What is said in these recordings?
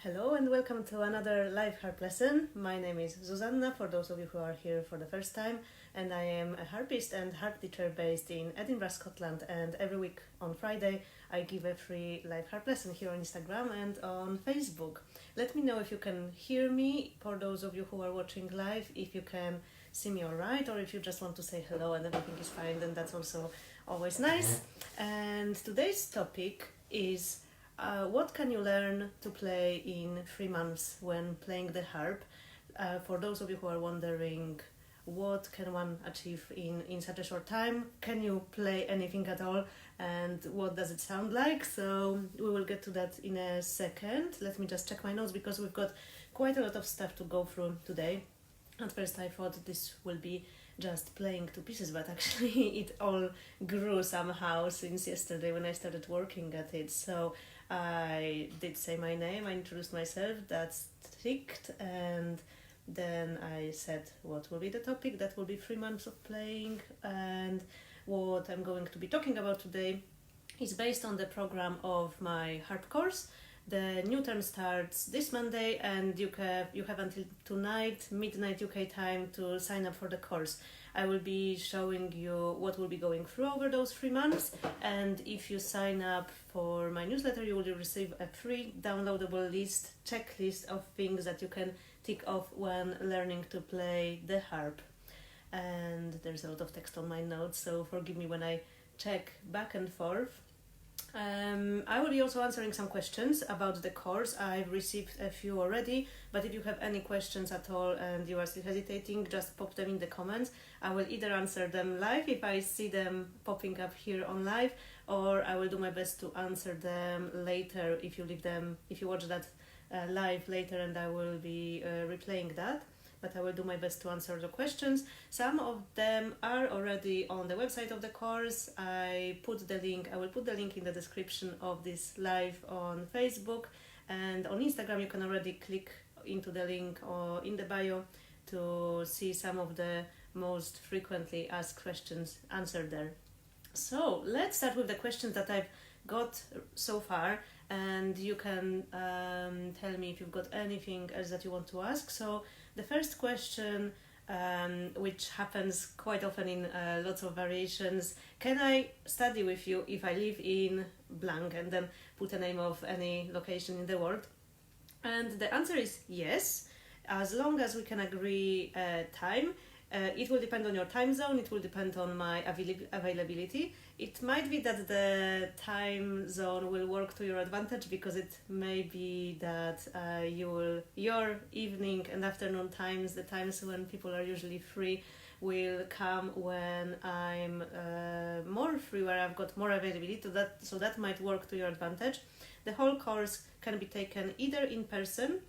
Hello and welcome to another live harp lesson. My name is Zuzanna, for those of you who are here for the first time, and I am a harpist and harp teacher based in Edinburgh, Scotland, and every week on Friday I give a free live harp lesson here on Instagram and on Facebook. Let me know if you can hear me, for those of you who are watching live, if you can see me alright, or if you just want to say hello and everything is fine, then that's also always nice. And today's topic is what can you learn to play in 3 months when playing the harp? For those of you who are wondering, what can one achieve in such a short time? Can you play anything at all? And what does it sound like? So we will get to that in a second. Let me just check my notes because we've got quite a lot of stuff to go through today. At first I thought this will be just playing to pieces, but actually it all grew somehow since yesterday when I started working at it. So I did say my name, I introduced myself, that's ticked, and then I said what will be the topic. That will be 3 months of playing, and what I'm going to be talking about today is based on the program of my harp course. The new term starts this Monday, and you have until tonight, midnight UK time, to sign up for the course. I will be showing you what we'll be going through over those 3 months, and if you sign up for my newsletter, you will receive a free downloadable checklist of things that you can tick off when learning to play the harp. And there's a lot of text on my notes, so forgive me when I check back and forth. I will be also answering some questions about the course. I've received a few already, but if you have any questions at all and you are still hesitating, just pop them in the comments. I will either answer them live if I see them popping up here on live, or I will do my best to answer them later if you watch that live later, and I will be replaying that. But I will do my best to answer the questions. Some of them are already on the website of the course. I will put the link in the description of this live on Facebook, and on Instagram you can already click into the link or in the bio to see some of the most frequently asked questions answered there. So let's start with the questions that I've got so far, and you can tell me if you've got anything else that you want to ask. So the first question, which happens quite often in lots of variations: can I study with you if I live in blank, and then put a name of any location in the world? And the answer is yes, as long as we can agree time. It will depend on your time zone, it will depend on my availability. It might be that the time zone will work to your advantage, because it may be that your evening and afternoon times, the times when people are usually free, will come when I'm more free, where I've got more availability. So that might work to your advantage. The whole course can be taken either in person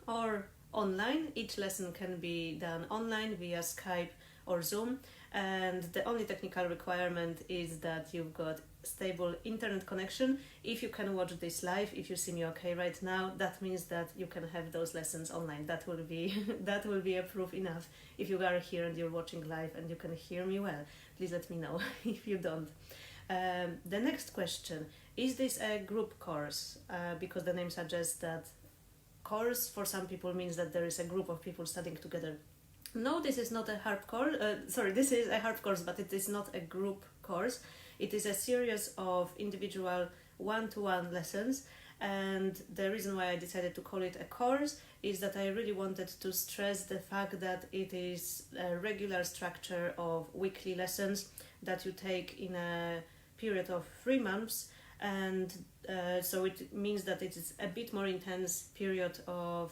or online. Each lesson can be done online via Skype or Zoom, and the only technical requirement is that you've got stable internet connection. If you can watch this live, if you see me okay right now, that means that you can have those lessons online. That will be a proof enough. If you are here and you're watching live and you can hear me well, please let me know if you don't. The next question: is this a group course? Because the name suggests that course for some people means that there is a group of people studying together. No, this is not a harp course. This is a harp course, but it is not a group course. It is a series of individual one-to-one lessons, and the reason why I decided to call it a course is that I really wanted to stress the fact that it is a regular structure of weekly lessons that you take in a period of 3 months, and so it means that it is a bit more intense period of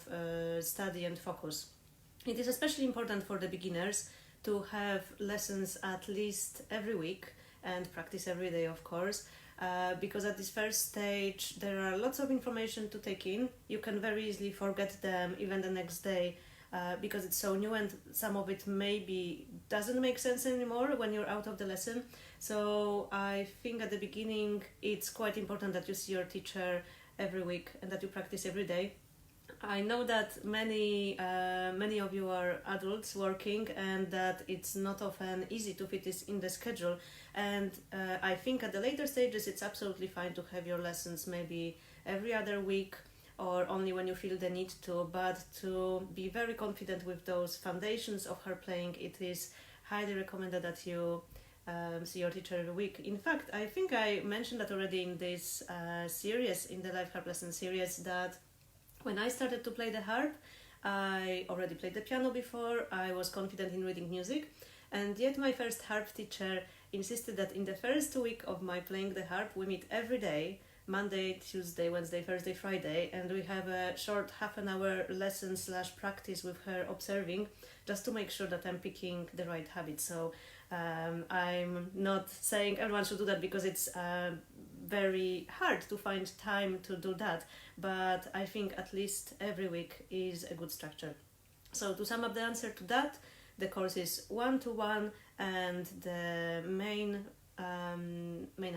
study and focus. It is especially important for the beginners to have lessons at least every week and practice every day, of course, because at this first stage there are lots of information to take in. You can very easily forget them even the next day, because it's so new, and some of it maybe doesn't make sense anymore when you're out of the lesson. So I think at the beginning it's quite important that you see your teacher every week and that you practice every day. I know that many of you are adults working, and that it's not often easy to fit this in the schedule, and I think at the later stages it's absolutely fine to have your lessons maybe every other week, or only when you feel the need to, but to be very confident with those foundations of harp playing, it is highly recommended that you see your teacher every week. In fact, I think I mentioned that already in this series, in the live harp lesson series, that when I started to play the harp, I already played the piano before, I was confident in reading music, and yet my first harp teacher insisted that in the first week of my playing the harp, we meet every day, Monday, Tuesday, Wednesday, Thursday, Friday, and we have a short half an hour lesson / practice with her observing, just to make sure that I'm picking the right habit. So I'm not saying everyone should do that, because it's very hard to find time to do that, but I think at least every week is a good structure. So to sum up the answer to that, the course is 1-to-1, and the main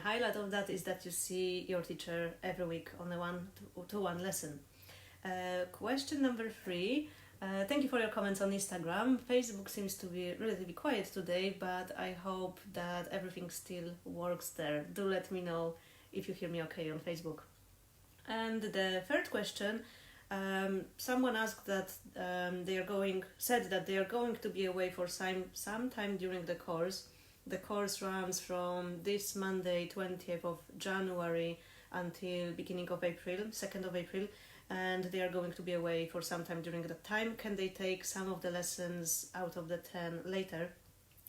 highlight of that is that you see your teacher every week on a 1-to-1 lesson. Question number 3. Thank you for your comments on Instagram. Facebook seems to be relatively quiet today, but I hope that everything still works there. Do let me know if you hear me okay on Facebook. And the third question, someone asked that said that they are going to be away for some time during the course. The course runs from this Monday, 20th of January, until beginning of April, 2nd of April, and they are going to be away for some time during that time. Can they take some of the lessons out of the 10 later?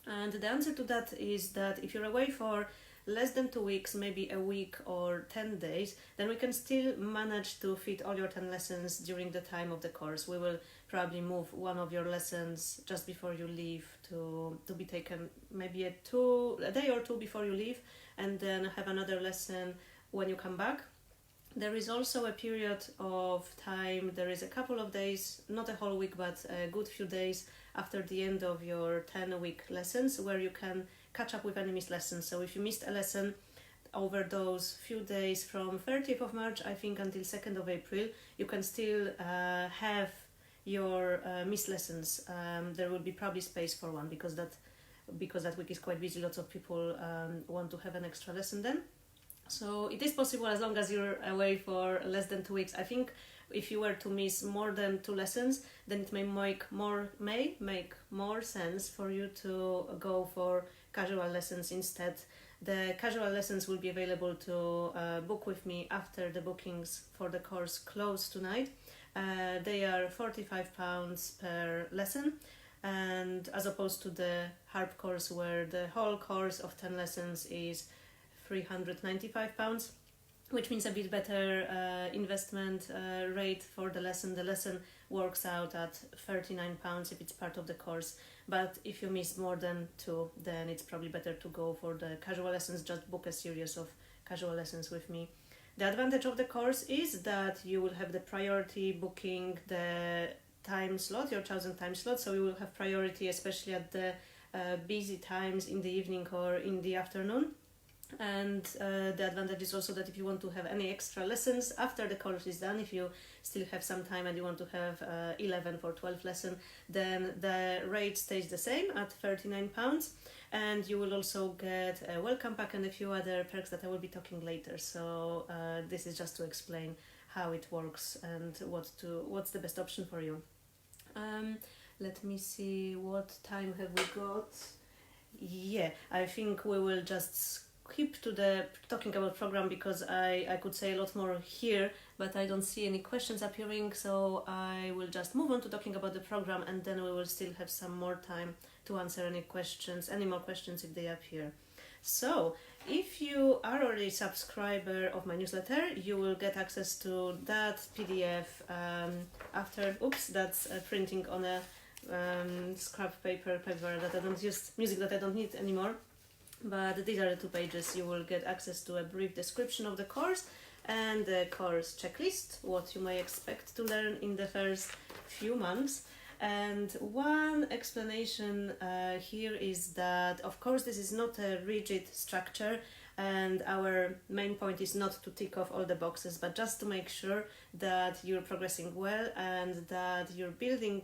And the answer to that is that if you're away for less than 2 weeks, maybe a week or 10 days, then we can still manage to fit all your 10 lessons during the time of the course. We will probably move one of your lessons just before you leave to be taken maybe a day or two before you leave, and then have another lesson when you come back. There is also a period of time, there is a couple of days, not a whole week, but a good few days after the end of your 10-week lessons, where you can catch up with any missed lessons. So if you missed a lesson over those few days from 30th of March, I think, until 2nd of April, you can still have your missed lessons. There will be probably space for one, because that week is quite busy. Lots of people want to have an extra lesson then. So it is possible as long as you're away for less than 2 weeks. I think if you were to miss more than 2 lessons, then it may make more sense for you to go for casual lessons instead. The casual lessons will be available to book with me after the bookings for the course close tonight. They are £45 per lesson, and as opposed to the harp course, where the whole course of 10 lessons is £395, which means a bit better investment rate for the lesson. The lesson works out at £39 if it's part of the course, but if you miss more than 2, then it's probably better to go for the casual lessons. Just book a series of casual lessons with me. The advantage of the course is that you will have the priority booking the time slot, your chosen time slot, so you will have priority, especially at the busy times in the evening or in the afternoon. And the advantage is also that if you want to have any extra lessons after the course is done, if you still have some time and you want to have 11 or 12 lessons, then the rate stays the same at £39, and you will also get a welcome pack and a few other perks that I will be talking later. So this is just to explain how it works and what's the best option for you. Let me see, what time have we got? Yeah, I think we will just keep to the talking about program, because I could say a lot more here, but I don't see any questions appearing, so I will just move on to talking about the program, and then we will still have some more time to answer any more questions if they appear. So if you are already a subscriber of my newsletter, you will get access to that PDF after. That's printing on a scrap paper that I don't use, music that I don't need anymore. But these are the 2 pages. You will get access to a brief description of the course and the course checklist, what you may expect to learn in the first few months. And one explanation here is that, of course, this is not a rigid structure, and our main point is not to tick off all the boxes, but just to make sure that you're progressing well and that you're building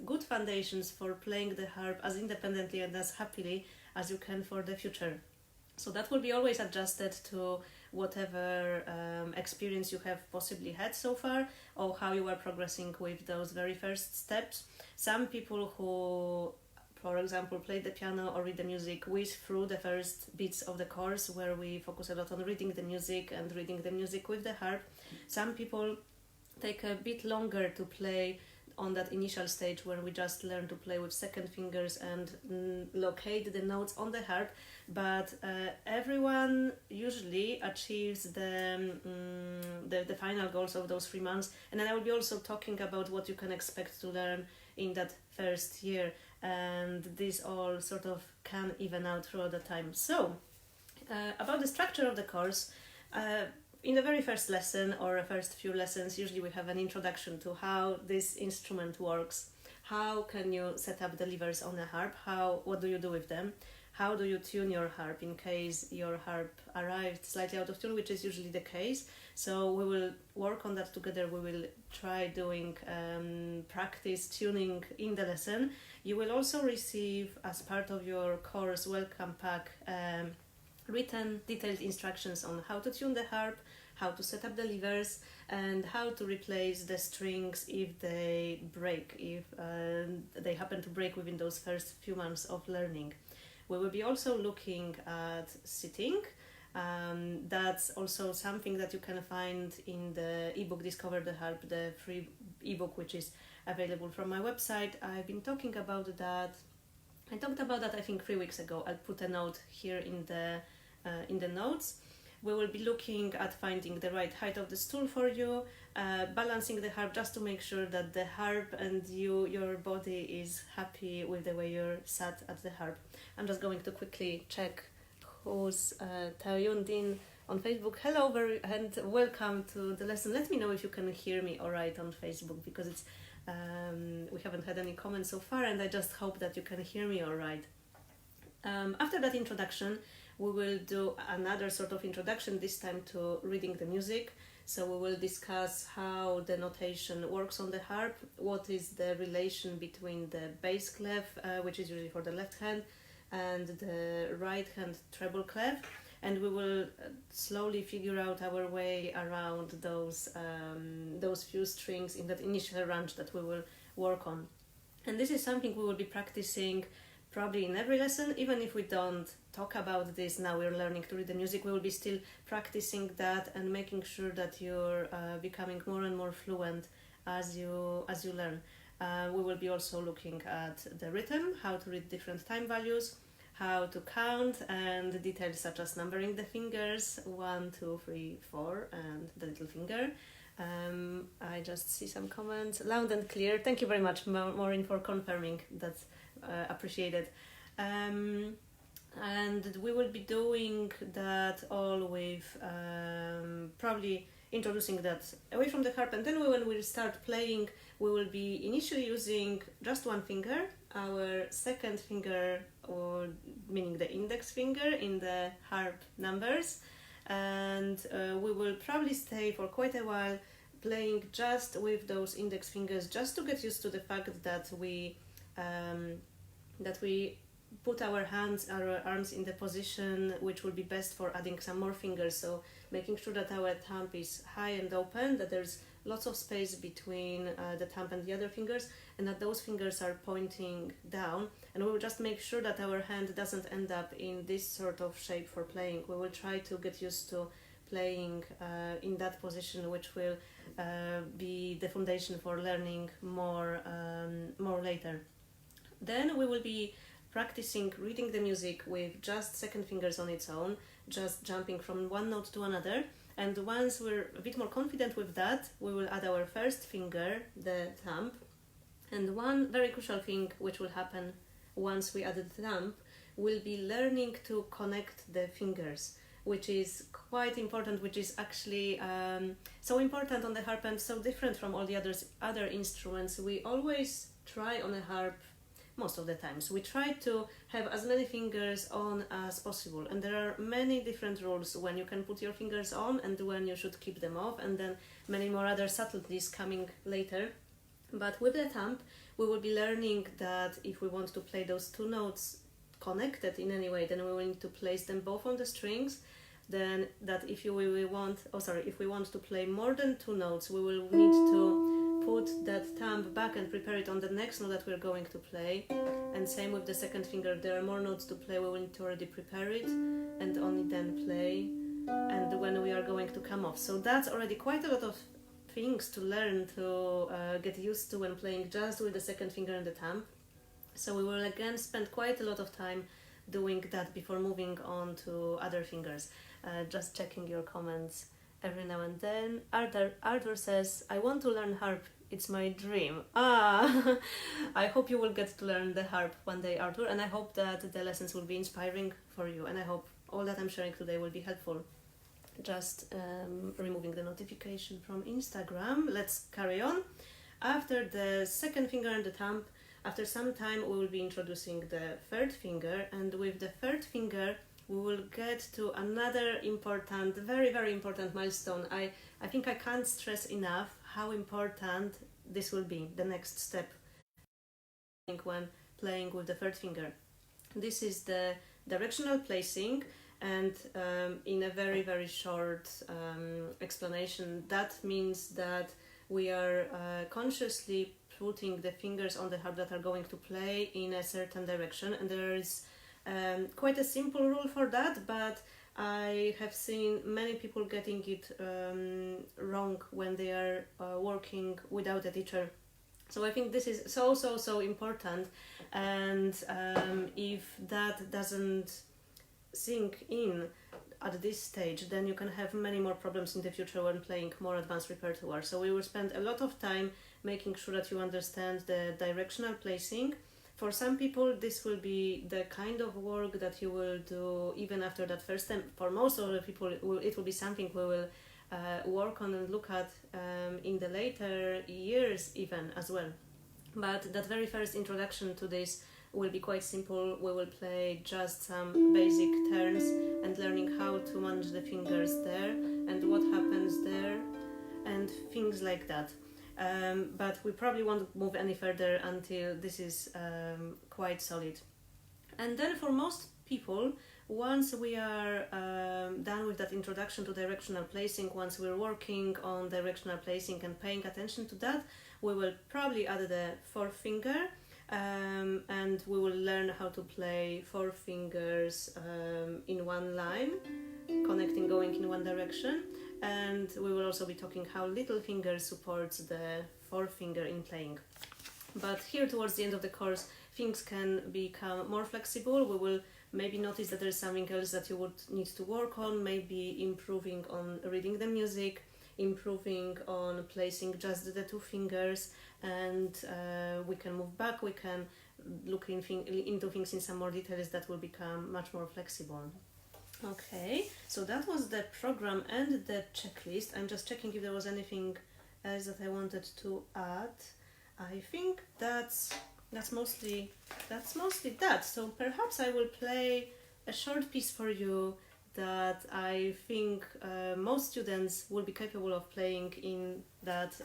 good foundations for playing the harp as independently and as happily as you can for the future. So that will be always adjusted to whatever experience you have possibly had so far, or how you are progressing with those very first steps. Some people who, for example, play the piano or read the music whiz through the first bits of the course, where we focus a lot on reading the music and reading the music with the harp. Some people take a bit longer to play on that initial stage, where we just learn to play with second fingers and locate the notes on the harp. But everyone usually achieves the final goals of those 3 months. And then I will be also talking about what you can expect to learn in that first year, and this all sort of can even out throughout the time. So about the structure of the course, in the very first lesson or first few lessons, usually we have an introduction to how this instrument works. How can you set up the levers on a harp? What do you do with them? How do you tune your harp in case your harp arrived slightly out of tune, which is usually the case. So we will work on that together. We will try doing practice tuning in the lesson. You will also receive, as part of your course welcome pack, written detailed instructions on how to tune the harp, how to set up the levers, and how to replace the strings if they break, if they happen to break within those first few months of learning. We will be also looking at sitting. That's also something that you can find in the ebook Discover the Harp, the free ebook which is available from my website. I've been talking about that. I talked about that I think 3 weeks ago. I'll put a note here in the notes. We will be looking at finding the right height of the stool for you, balancing the harp just to make sure that the harp and your body is happy with the way you're sat at the harp. I'm just going to quickly check who's tuned in on Facebook. Hello and welcome to the lesson. Let me know if you can hear me all right on Facebook, because it's we haven't had any comments so far, and I just hope that you can hear me all right. After that introduction, we will do another sort of introduction, this time to reading the music. So we will discuss how the notation works on the harp, what is the relation between the bass clef, which is usually for the left hand, and the right hand treble clef, and we will slowly figure out our way around those few strings in that initial range that we will work on. And this is something we will be practicing probably in every lesson. Even if we don't talk about this now, we're learning to read the music, we will be still practicing that and making sure that you're becoming more and more fluent as you learn. We will be also looking at the rhythm, how to read different time values, how to count, and details such as numbering the fingers, 1, 2, 3, 4, and the little finger. I just see some comments. Loud and clear. Thank you very much, Maureen, for confirming. That's appreciated. And we will be doing that all with probably introducing that away from the harp, and then when we start playing, we will be initially using just one finger, our second finger, or meaning the index finger in the harp numbers, and we will probably stay for quite a while playing just with those index fingers, just to get used to the fact that we put our arms in the position which will be best for adding some more fingers. So making sure that our thumb is high and open, that there's lots of space between the thumb and the other fingers, and that those fingers are pointing down. And we will just make sure that our hand doesn't end up in this sort of shape for playing. We will try to get used to playing in that position, which will be the foundation for learning more later. Then we will be practicing reading the music with just second fingers on its own, just jumping from one note to another. And once we're a bit more confident with that, we will add our first finger, the thumb. And one very crucial thing which will happen once we add the thumb will be learning to connect the fingers, which is quite important, which is actually so important on the harp and so different from all the other instruments. We always try on a harp, most of the times, we try to have as many fingers on as possible, and there are many different rules when you can put your fingers on and when you should keep them off, and then many more other subtleties coming later. But with the thumb, we will be learning that if we want to play those two notes connected in any way, then we will need to place them both on the strings, then that if we want to play more than 2 notes, we will need to put that thumb back and prepare it on the next note that we're going to play. And same with the second finger. If there are more notes to play, we will need to already prepare it and only then play, and when we are going to come off. So that's already quite a lot of things to learn to get used to when playing just with the second finger and the thumb. So we will again spend quite a lot of time doing that before moving on to other fingers. Just checking your comments every now and then. Arthur says, I want to learn harp, it's my dream. I hope you will get to learn the harp one day, Arthur, and I hope that the lessons will be inspiring for you, and I hope all that I'm sharing today will be helpful. Just removing the notification from Instagram. Let's carry on. After the second finger and the thumb, after some time we will be introducing the third finger, and with the third finger we will get to another important, very, very important milestone. I think I can't stress enough how important this will be, the next step when playing with the third finger. This is the directional placing, and in a very, very short explanation, that means that we are consciously putting the fingers on the harp that are going to play in a certain direction, and there is quite a simple rule for that, but I have seen many people getting it wrong when they are working without a teacher. So I think this is so important, and if that doesn't sink in at this stage, then you can have many more problems in the future when playing more advanced repertoire. So we will spend a lot of time making sure that you understand the directional placing. For some people, this will be the kind of work that you will do even after that first time. For most of the people, it will be something we will work on and look at in the later years even as well. But that very first introduction to this will be quite simple. We will play just some basic turns and learning how to manage the fingers there and what happens there and things like that. But we probably won't move any further until this is quite solid. And then for most people, once we are done with that introduction to directional placing, once we're working on directional placing and paying attention to that, we will probably add the fourth finger, and we will learn how to play four fingers in one line, connecting, going in one direction. And we will also be talking how little finger supports the fourth finger in playing. But here towards the end of the course, things can become more flexible. We will maybe notice that there's something else that you would need to work on, maybe improving on reading the music, improving on placing just the two fingers, and we can move back, we can look into things in some more details that will become much more flexible. Okay, so that was the program and the checklist. I'm just checking if there was anything else that I wanted to add. I think that's mostly that. So perhaps I will play a short piece for you that I think most students will be capable of playing in that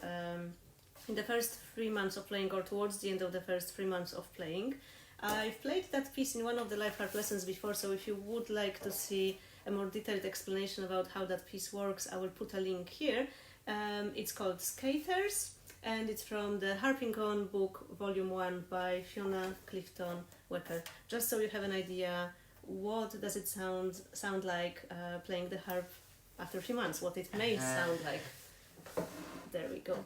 in the first 3 months of playing, or towards the end of the first 3 months of playing. I've played that piece in one of the live harp lessons before, so if you would like to see a more detailed explanation about how that piece works, I will put a link here. It's called Skaters, and it's from the Harping On book, Volume 1 by Fiona Clifton-Wecker. Just so you have an idea, what does it sound like playing the harp after 3 months, what it may sound like. There we go.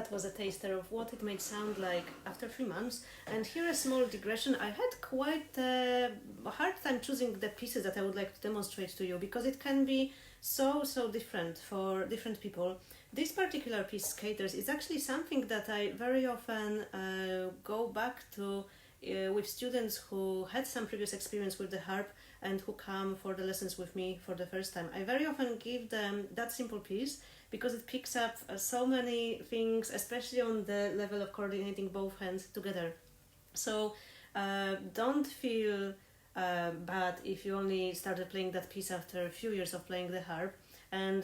that was a taster of what it might sound like after 3 months. And here a small digression. I had quite a hard time choosing the pieces that I would like to demonstrate to you, because it can be so different for different people. This particular piece, Skaters, is actually something that I very often go back to with students who had some previous experience with the harp and who come for the lessons with me for the first time. I very often give them that simple piece because it picks up so many things, especially on the level of coordinating both hands together. So don't feel bad if you only started playing that piece after a few years of playing the harp. And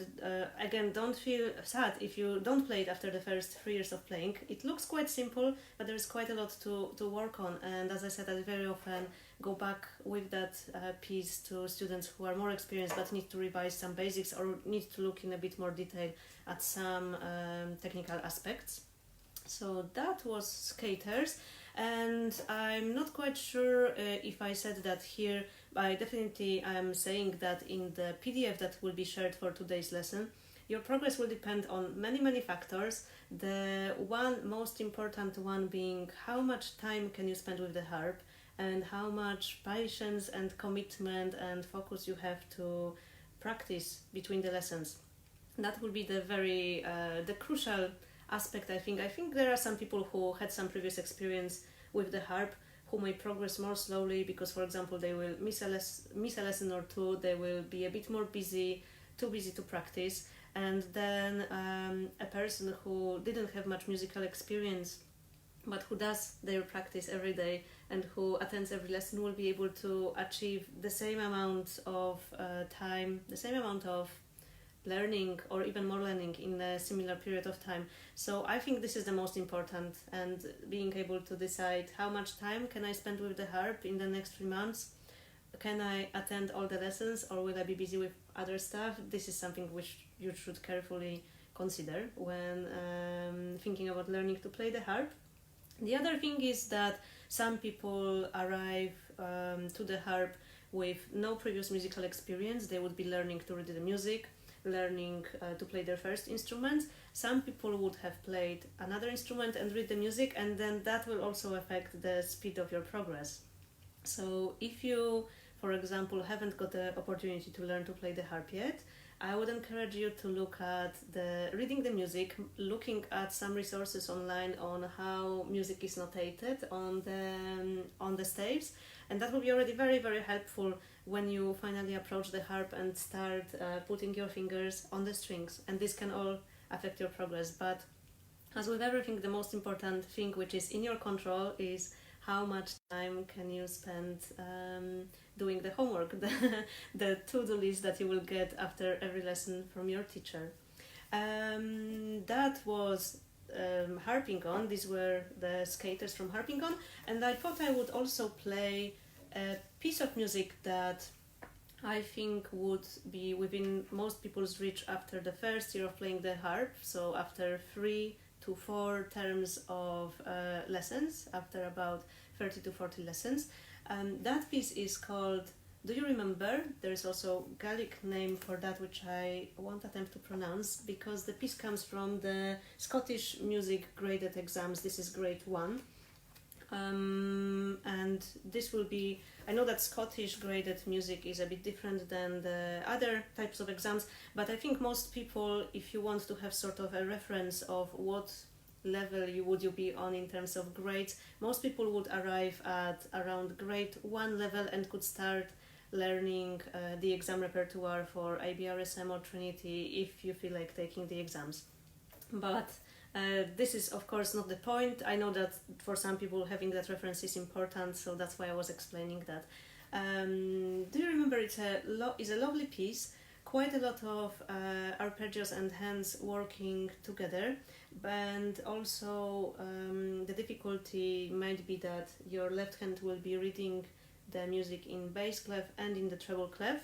again, don't feel sad if you don't play it after the first 3 years of playing. It looks quite simple, but there's quite a lot to work on. And as I said, I very often go back with that piece to students who are more experienced but need to revise some basics or need to look in a bit more detail at some technical aspects. So that was Skaters. And I'm not quite sure if I said that here. I definitely am saying that in the PDF that will be shared for today's lesson. Your progress will depend on many factors. The one most important one being how much time can you spend with the harp and how much patience and commitment and focus you have to practice between the lessons. That will be the crucial aspect, I think. I think there are some people who had some previous experience with the harp who may progress more slowly because, for example, they will miss a lesson or two, they will be a bit more too busy to practice, and then a person who didn't have much musical experience but who does their practice every day and who attends every lesson will be able to achieve the same amount of time, the same amount of learning or even more learning in a similar period of time. So I think this is the most important, and being able to decide how much time can I spend with the harp in the next 3 months. Can I attend all the lessons or will I be busy with other stuff? This is something which you should carefully consider when thinking about learning to play the harp. The other thing is that some people arrive to the harp with no previous musical experience. They would be learning to read the music, learning to play their first instrument. Some people would have played another instrument and read the music, and then that will also affect the speed of your progress. So if you, for example, haven't got the opportunity to learn to play the harp yet, I would encourage you to look at reading the music, looking at some resources online on how music is notated on the staves, and that will be already very helpful when you finally approach the harp and start putting your fingers on the strings, and this can all affect your progress. But as with everything, the most important thing which is in your control is how much time can you spend doing the homework, the to-do list that you will get after every lesson from your teacher. That was Harping On. These were the Skaters from Harping On, and I thought I would also play a piece of music that I think would be within most people's reach after the first year of playing the harp, so after 3 to 4 terms of lessons, after about 30 to 40 lessons. That piece is called Do You Remember? There is also Gaelic name for that, which I won't attempt to pronounce, because the piece comes from the Scottish music graded exams. This is grade 1. And this will be, I know that Scottish graded music is a bit different than the other types of exams, but I think most people, if you want to have sort of a reference of what level would you be on in terms of grades, most people would arrive at around grade 1 level and could start learning the exam repertoire for IBRSM or Trinity if you feel like taking the exams. But this is of course not the point. I know that for some people having that reference is important, so that's why I was explaining that. Do You Remember? Is a lovely piece, quite a lot of arpeggios and hands working together, and also the difficulty might be that your left hand will be reading the music in bass clef and in the treble clef,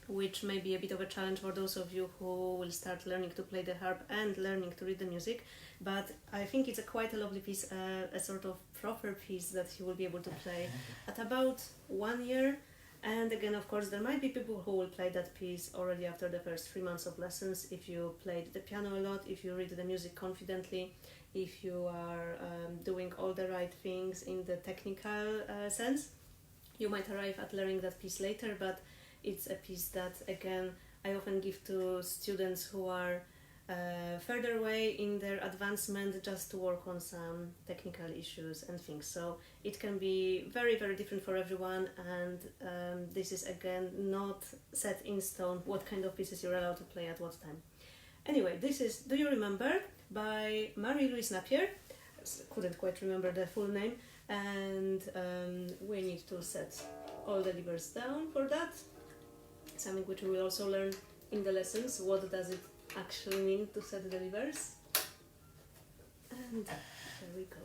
which may be a bit of a challenge for those of you who will start learning to play the harp and learning to read the music. But I think it's quite a lovely piece, a sort of proper piece that you will be able to play at about 1 year. And again, of course, there might be people who will play that piece already after the first 3 months of lessons. If you played the piano a lot, if you read the music confidently, if you are doing all the right things in the technical sense, you might arrive at learning that piece later, but it's a piece that, again, I often give to students who are further away in their advancement, just to work on some technical issues and things. So it can be very, very different for everyone, and this is again not set in stone what kind of pieces you're allowed to play at what time. Anyway, this is Do You Remember by Marie-Louise Napier. Couldn't quite remember the full name, and we need to set all the levers down for that, something which we will also learn in the lessons. What does it actually mean to set the levers? And there we go.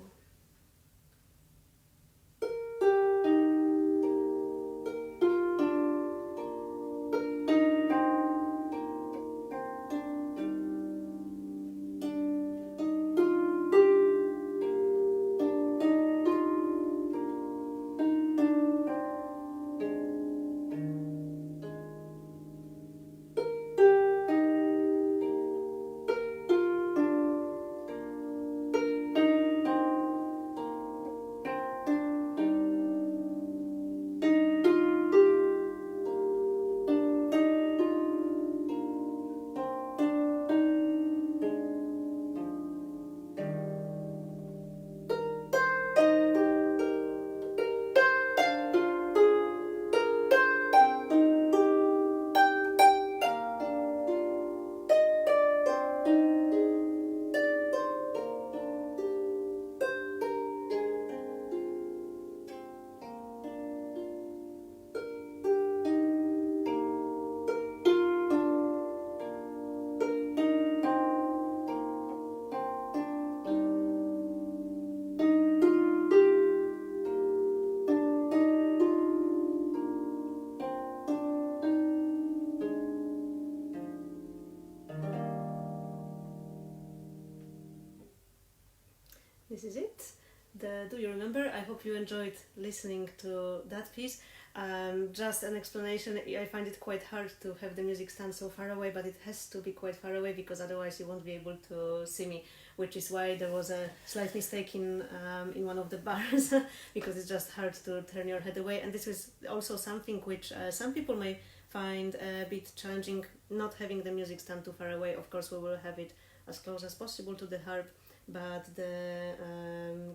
This is it. Do you remember? I hope you enjoyed listening to that piece. Just an explanation, I find it quite hard to have the music stand so far away, but it has to be quite far away because otherwise you won't be able to see me, which is why there was a slight mistake in one of the bars because it's just hard to turn your head away. And this is also something which some people may find a bit challenging, not having the music stand too far away. Of course we will have it as close as possible to the harp, but the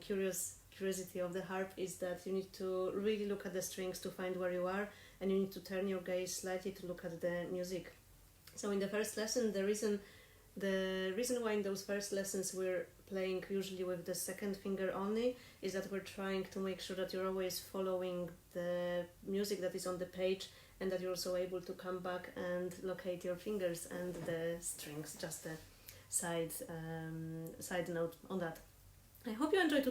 curiosity of the harp is that you need to really look at the strings to find where you are, and you need to turn your gaze slightly to look at the music. So in the first lesson, the reason why in those first lessons we're playing usually with the second finger only is that we're trying to make sure that you're always following the music that is on the page, and that you're also able to come back and locate your fingers and the strings. Just a side note on that. I hope you enjoyed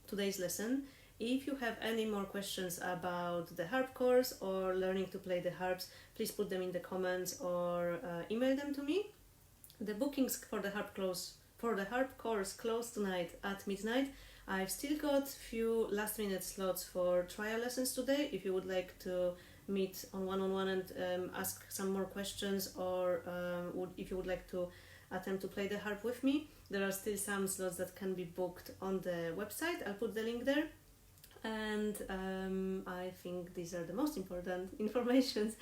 today's lesson. If you have any more questions about the harp course or learning to play the harps, please put them in the comments or email them to me. The bookings for the harp course close tonight at midnight. I've still got few last minute slots for trial lessons today. If you would like to meet on one-on-one and ask some more questions, or if you would like to attempt to play the harp with me, there are still some slots that can be booked on the website. I'll put the link there. And I think these are the most important informations.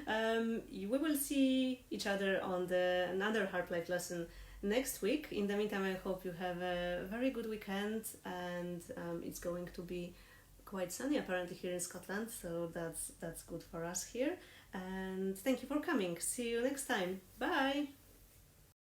We will see each other on another Harp Life lesson next week. In the meantime, I hope you have a very good weekend, and it's going to be quite sunny apparently here in Scotland, so that's good for us here. And thank you for coming. See you next time. Bye!